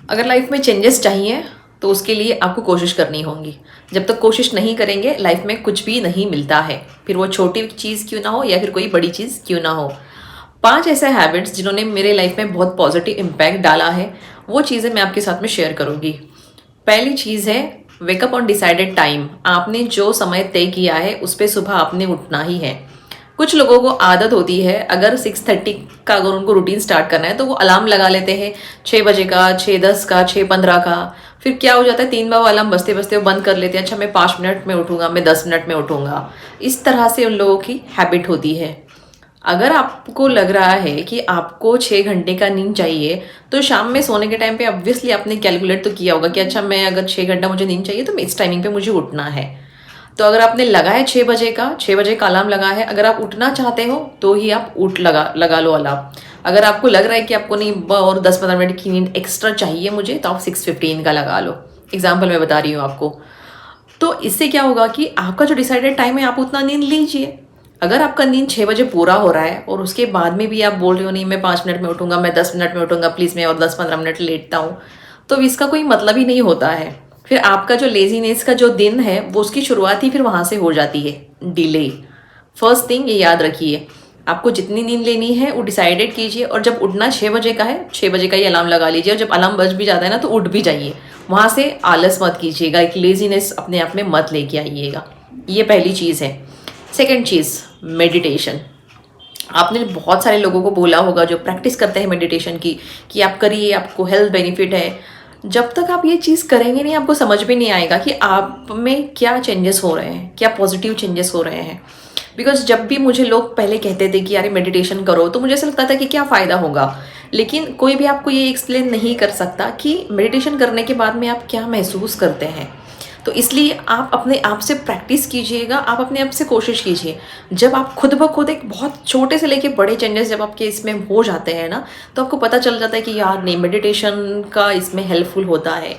अगर लाइफ में चेंजेस चाहिए तो उसके लिए आपको कोशिश करनी होगी। जब तक कोशिश नहीं करेंगे लाइफ में कुछ भी नहीं मिलता है, फिर वो छोटी चीज़ क्यों ना हो या फिर कोई बड़ी चीज़ क्यों ना हो। 5 ऐसे हैबिट्स जिन्होंने मेरे लाइफ में बहुत पॉजिटिव इम्पैक्ट डाला है, वो चीज़ें मैं आपके साथ में शेयर करूँगी। पहली चीज़ है वेकअप ऑन डिसाइडेड टाइम। आपने जो समय तय किया है उस पर सुबह आपने उठना ही है। कुछ लोगों को आदत होती है, अगर 6:30 का अगर उनको रूटीन स्टार्ट करना है तो वो अलार्म लगा लेते हैं 6 बजे का, 6:10 का, 6:15 का। फिर क्या हो जाता है, 3 बार वो अलार्म बजते बजते वो बंद कर लेते हैं। अच्छा मैं 5 मिनट में उठूंगा, मैं 10 मिनट में उठूंगा। इस तरह से उन लोगों की हैबिट होती है। अगर आपको लग रहा है कि आपको 6 घंटे का नींद चाहिए, तो शाम में सोने के टाइम पे ऑब्वियसली आपने कैलकुलेट तो किया होगा कि अच्छा मैं अगर 6 घंटा मुझे नींद चाहिए तो इस टाइमिंग पे मुझे उठना है। तो अगर आपने लगा है 6 बजे का, 6 बजे का अलार्म लगा है, अगर आप उठना चाहते हो तो ही आप उठ लगा लो अलार्म। अगर आपको लग रहा है कि आपको नहीं और 10-15 मिनट की नींद एक्स्ट्रा चाहिए मुझे, तो आप 6:15 का लगा लो। एग्जाम्पल मैं बता रही हूँ आपको। तो इससे क्या होगा कि आपका जो डिसाइडेड टाइम है आप उतना नींद लीजिए। अगर आपका नींद 6 बजे पूरा हो रहा है और उसके बाद में भी आप बोल रहे हो नहीं मैं 5 मिनट में उठूंगा, मैं 10 मिनट में उठूंगा, प्लीज़ मैं और 10-15 मिनट लेटता हूँ, तो इसका कोई मतलब ही नहीं होता है। फिर आपका जो लेजीनेस का जो दिन है वो उसकी शुरुआत ही फिर वहाँ से हो जाती है, डिले। फर्स्ट थिंग ये याद रखिए, आपको जितनी नींद लेनी है वो डिसाइडेड कीजिए, और जब उठना 6 बजे का है 6 बजे का ही अलार्म लगा लीजिए, और जब अलार्म बज भी जाता है ना तो उठ भी जाइए। वहाँ से आलस मत कीजिएगा, एक लेजीनेस अपने आप में मत लेके आइएगा। ये पहली चीज़ है। सेकेंड चीज़, मेडिटेशन। आपने बहुत सारे लोगों को बोला होगा जो प्रैक्टिस करते हैं मेडिटेशन की, कि आप करिए, आपको हेल्थ बेनिफिट है। जब तक आप ये चीज़ करेंगे नहीं, आपको समझ भी नहीं आएगा कि आप में क्या चेंजेस हो रहे हैं, क्या पॉजिटिव चेंजेस हो रहे हैं। बिकॉज जब भी मुझे लोग पहले कहते थे कि यार मेडिटेशन करो, तो मुझे ऐसा लगता था कि क्या फ़ायदा होगा, लेकिन कोई भी आपको ये एक्सप्लेन नहीं कर सकता कि मेडिटेशन करने के बाद में आप क्या महसूस करते हैं। तो इसलिए आप अपने आप से प्रैक्टिस कीजिएगा, आप अपने आप से कोशिश कीजिए। जब आप खुद ब खुद एक बहुत छोटे से लेके बड़े चेंजेस जब आपके इसमें हो जाते हैं ना, तो आपको पता चल जाता है कि यार नहीं, मेडिटेशन का इसमें हेल्पफुल होता है।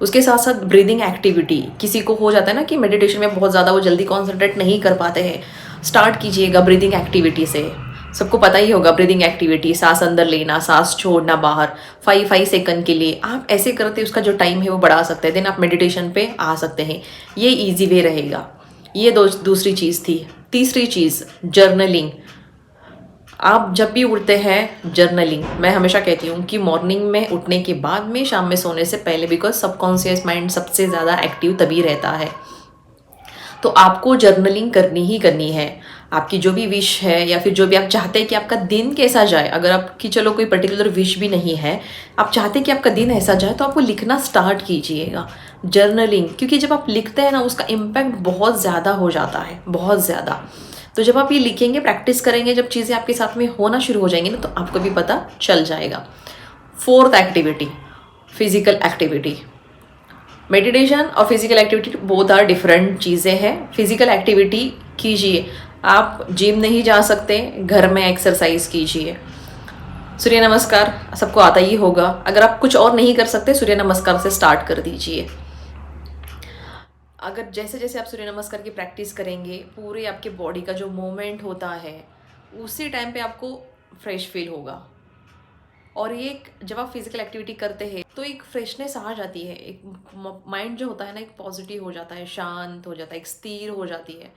उसके साथ साथ ब्रीदिंग एक्टिविटी, किसी को हो जाता है ना कि मेडिटेशन में बहुत ज़्यादा वो जल्दी कॉन्सेंट्रेट नहीं कर पाते हैं, स्टार्ट कीजिएगा ब्रीदिंग एक्टिविटी से। सबको पता ही होगा ब्रीदिंग एक्टिविटी, सांस अंदर लेना, सांस छोड़ना बाहर 5 सेकंड के लिए। आप ऐसे करते उसका जो टाइम है वो बढ़ा सकते हैं, देन आप मेडिटेशन पे आ सकते हैं। ये इजी वे रहेगा। ये दूसरी चीज़ थी। तीसरी चीज़, जर्नलिंग। आप जब भी उठते हैं जर्नलिंग, मैं हमेशा कहती हूँ कि मॉर्निंग में उठने के बाद में, शाम में सोने से पहले, बिकॉज सबकॉन्शियस माइंड सबसे ज़्यादा एक्टिव तभी रहता है। तो आपको जर्नलिंग करनी ही करनी है। आपकी जो भी विश है या फिर जो भी आप चाहते हैं कि आपका दिन कैसा जाए, अगर आपकी चलो कोई पर्टिकुलर विश भी नहीं है, आप चाहते हैं कि आपका दिन ऐसा जाए, तो आपको लिखना स्टार्ट कीजिएगा। जर्नलिंग, क्योंकि जब आप लिखते हैं ना उसका इम्पैक्ट बहुत ज़्यादा हो जाता है, बहुत ज़्यादा। तो जब आप ये लिखेंगे, प्रैक्टिस करेंगे, जब चीज़ें आपके साथ में होना शुरू हो जाएंगी ना, तो आपको भी पता चल जाएगा। Fourth activity, physical activity. Meditation और physical activity both are different चीज़ें हैं। फिजिकल एक्टिविटी कीजिए, आप जिम नहीं जा सकते, घर में एक्सरसाइज कीजिए। सूर्य नमस्कार सबको आता ही होगा, अगर आप कुछ और नहीं कर सकते सूर्य नमस्कार से स्टार्ट कर दीजिए। अगर जैसे जैसे आप सूर्य नमस्कार की प्रैक्टिस करेंगे, पूरे आपके बॉडी का जो मूवमेंट होता है उसी टाइम पे आपको फ्रेश फील होगा। और ये जब आप फिजिकल एक्टिविटी करते हैं तो एक फ्रेशनेस आ जाती है, एक माइंड जो होता है ना एक पॉजिटिव हो जाता है, शांत हो जाता है, एक स्थिर हो जाती है।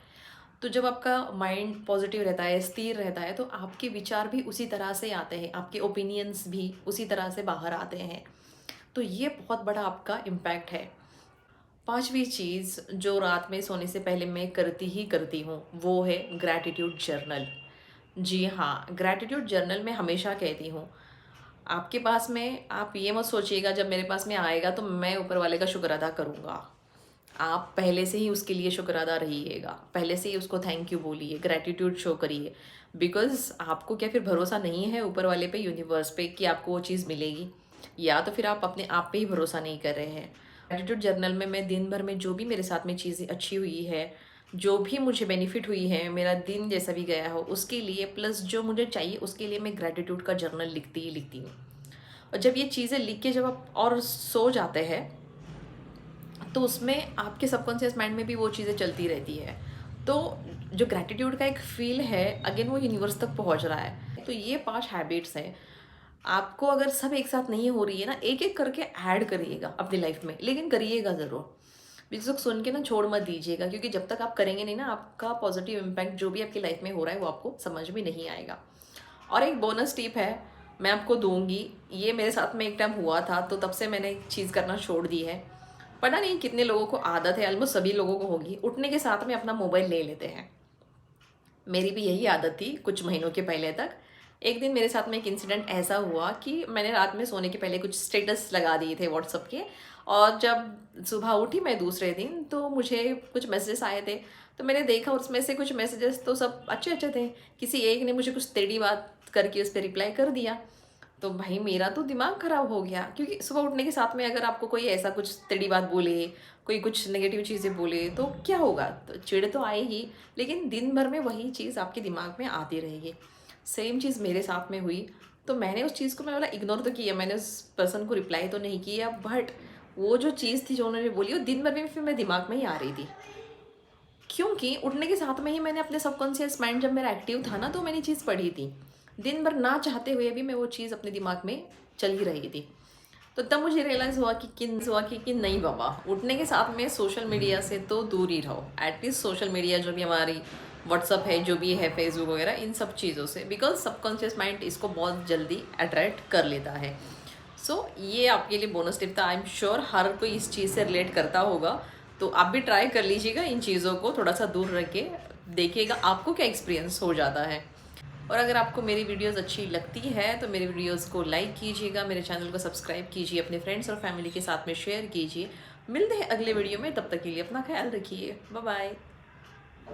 तो जब आपका माइंड पॉजिटिव रहता है, स्थिर रहता है, तो आपके विचार भी उसी तरह से आते हैं, आपके ओपिनियंस भी उसी तरह से बाहर आते हैं। तो ये बहुत बड़ा आपका इम्पैक्ट है। पांचवी चीज़ जो रात में सोने से पहले मैं करती ही करती हूँ वो है ग्रैटिट्यूड जर्नल। जी हाँ, ग्रैटिट्यूड जर्नल मैं हमेशा कहती हूँ। आपके पास में, आप ये मत सोचिएगा जब मेरे पास में आएगा तो मैं ऊपर वाले का शुक्र अदा करूँगा। आप पहले से ही उसके लिए शुक्र अदा रहिएगा, पहले से ही उसको थैंक यू बोलिए, ग्रैटिट्यूड शो करिए। बिकॉज आपको क्या फिर भरोसा नहीं है ऊपर वाले पे, यूनिवर्स पे, कि आपको वो चीज़ मिलेगी, या तो फिर आप अपने आप पे ही भरोसा नहीं कर रहे हैं। ग्रैटिट्यूड जर्नल में मैं दिन भर में जो भी मेरे साथ में चीज़ें अच्छी हुई है, जो भी मुझे बेनिफिट हुई है, मेरा दिन जैसा भी गया हो उसके लिए, प्लस जो मुझे चाहिए उसके लिए, मैं ग्रैटिट्यूड का जर्नल लिखती ही लिखती हूँ। और जब ये चीज़ें लिख के जब आप और सो जाते हैं तो उसमें आपके सबकॉन्शियस माइंड में भी वो चीज़ें चलती रहती है। तो जो ग्रैटिट्यूड का एक फील है, अगेन वो यूनिवर्स तक पहुंच रहा है। तो ये 5 हैबिट्स हैं। आपको अगर सब एक साथ नहीं हो रही है ना, एक एक करके ऐड करिएगा अपनी लाइफ में, लेकिन करिएगा ज़रूर। जिस वक्त सुन के ना छोड़ मत दीजिएगा, क्योंकि जब तक आप करेंगे नहीं ना, आपका पॉजिटिव इम्पैक्ट जो भी आपकी लाइफ में हो रहा है वो आपको समझ में नहीं आएगा। और एक बोनस टिप है, मैं आपको दूंगी। ये मेरे साथ में एक टाइम हुआ था, तो तब से मैंने एक चीज़ करना छोड़ दी है। पता नहीं कितने लोगों को आदत है, ऑलमोस्ट सभी लोगों को होगी, उठने के साथ में अपना मोबाइल ले लेते हैं। मेरी भी यही आदत थी कुछ महीनों के पहले तक। एक दिन मेरे साथ में एक इंसिडेंट ऐसा हुआ कि मैंने रात में सोने के पहले कुछ स्टेटस लगा दिए थे व्हाट्सअप के, और जब सुबह उठी मैं दूसरे दिन, तो मुझे कुछ मैसेजेस आए थे। तो मैंने देखा उसमें से कुछ मैसेजेस तो सब अच्छे अच्छे थे, किसी एक ने मुझे कुछ टेढ़ी बात करके उस पर रिप्लाई कर दिया। तो भाई मेरा तो दिमाग खराब हो गया, क्योंकि सुबह उठने के साथ में अगर आपको कोई ऐसा कुछ टेढ़ी बात बोले, कोई कुछ नेगेटिव चीज़ें बोले, तो क्या होगा, तो चिढ़ तो आएगी, लेकिन दिन भर में वही चीज़ आपके दिमाग में आती रहेगी। सेम चीज़ मेरे साथ में हुई। तो मैंने उस चीज़ को, मैं बोला इग्नोर तो किया, मैंने उस पर्सन को रिप्लाई तो नहीं किया, बट वो जो चीज़ थी जो उन्होंने बोली, वो दिन भर में फिर मेरे दिमाग में ही आ रही थी। क्योंकि उठने के साथ में ही मैंने अपने सबकॉन्शियस माइंड जब मेरा एक्टिव था ना, तो मैंने चीज़ पढ़ी थी। दिन भर ना चाहते हुए भी मैं वो चीज़ अपने दिमाग में चल ही रही थी। तो तब मुझे रियलाइज़ हुआ कि नहीं बाबा, उठने के साथ में सोशल मीडिया से तो दूर ही रहो। एटलीस्ट सोशल मीडिया जो भी हमारी व्हाट्सअप है, जो भी है फेसबुक वगैरह, इन सब चीज़ों से, बिकॉज सबकॉन्शियस माइंड इसको बहुत जल्दी अट्रैक्ट कर लेता है। ये आपके लिए बोनस टिप था। आई एम श्योर हर कोई इस चीज़ से रिलेट करता होगा। तो आप भी ट्राई कर लीजिएगा, इन चीज़ों को थोड़ा सा दूर रख के देखिएगा आपको क्या एक्सपीरियंस हो जाता है। और अगर आपको मेरी वीडियोस अच्छी लगती है तो मेरी वीडियोस को लाइक कीजिएगा, मेरे चैनल को सब्सक्राइब कीजिए, अपने फ्रेंड्स और फैमिली के साथ में शेयर कीजिए। मिलते हैं अगले वीडियो में, तब तक के लिए अपना ख्याल रखिए। Bye bye.